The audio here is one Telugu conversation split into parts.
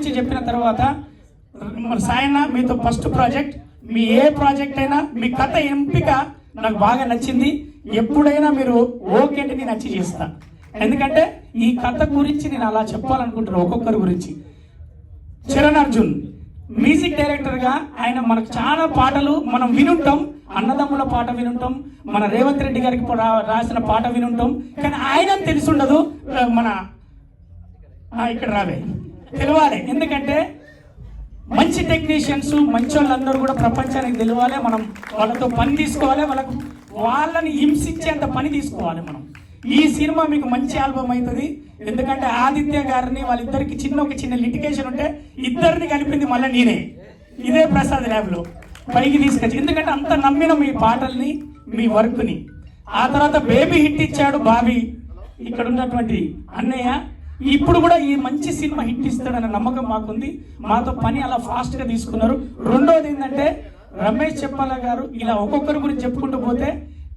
గురించి చెప్పిన తర్వాత సాయన్న మీతో ఫస్ట్ ప్రాజెక్ట్, మీ ఏ ప్రాజెక్ట్ అయినా మీ కథ ఎంపిక నాకు బాగా నచ్చింది. ఎప్పుడైనా మీరు ఓకే అంటే నేను అచీవ్ చేస్తా. ఎందుకంటే ఈ కథ గురించి నేను అలా చెప్పాలనుకుంటున్నాను ఒక్కొక్కరి గురించి. చరణ్ అర్జున్ మ్యూజిక్ డైరెక్టర్గా ఆయన మనకు చాలా పాటలు మనం వినుంటాం, అన్నదమ్ముల పాట వినుంటాం, మన రేవంత్ రెడ్డి గారికి రాసిన పాట వినుంటాం. కానీ ఆయన తెలిసి మన ఇక్కడ రావే తెలియాలి. ఎందుకంటే మంచి టెక్నీషియన్స్ మంచి వాళ్ళందరూ కూడా ప్రపంచానికి తెలియాలి. మనం వాళ్ళతో పని తీసుకోవాలి, వాళ్ళని హింసించేంత పని తీసుకోవాలి మనం. ఈ సినిమా మీకు మంచి ఆల్బమ్ అవుతుంది. ఎందుకంటే ఆదిత్య గారిని వాళ్ళిద్దరికి ఒక చిన్న లిటికేషన్ ఉంటే ఇద్దరిని కలిపింది మళ్ళీ నేనే, ఇదే ప్రసాద్ ల్యాబ్లో పైకి తీసుకొచ్చి. ఎందుకంటే అంత నమ్మిన మీ పాటల్ని, మీ వర్క్ని. ఆ తర్వాత బేబీ హిట్ ఇచ్చాడు బాబీ, ఇక్కడ ఉన్నటువంటి అన్నయ్య. ఇప్పుడు కూడా ఈ మంచి సినిమా హిట్ ఇస్తాడన్న నమ్మకం మాకుంది. మాతో పని అలా ఫాస్ట్గా తీసుకున్నారు. రెండోది ఏంటంటే రమేష్ చెప్పాల గారు ఇలా ఒక్కొక్కరి గురించి చెప్పుకుంటూ పోతే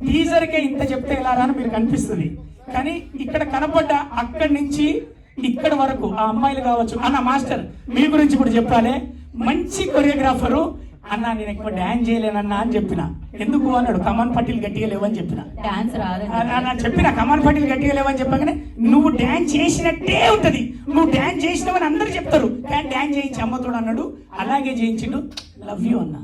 టీజర్కే ఇంత చెప్తే ఎలా అని మీరు కనిపిస్తుంది. కానీ ఇక్కడ కనపడ్డ అక్కడి నుంచి ఇక్కడ వరకు ఆ అమ్మాయిలు కావచ్చు. అన్న మాస్టర్ మీ గురించి ఇప్పుడు చెప్పాలి. మంచి కొరియోగ్రాఫరు అన్న, నేను ఎక్కువ డాన్స్ చేయలేనన్నా అని చెప్పిన. ఎందుకు అన్నాడు, కమాన్ పట్టీలు గట్టిగా లేవని చెప్పిన. చెప్పిన కమాన్ పట్టీలు గట్టిగా లేవని చెప్పగానే నువ్వు డాన్స్ చేసినట్టే ఉంటది, నువ్వు డాన్స్ చేసినావని అందరూ చెప్తారు, కానీ డాన్స్ చేయించి అమ్మతోడు అన్నాడు. అలాగే చేయించిండు. లవ్ యూ అన్న.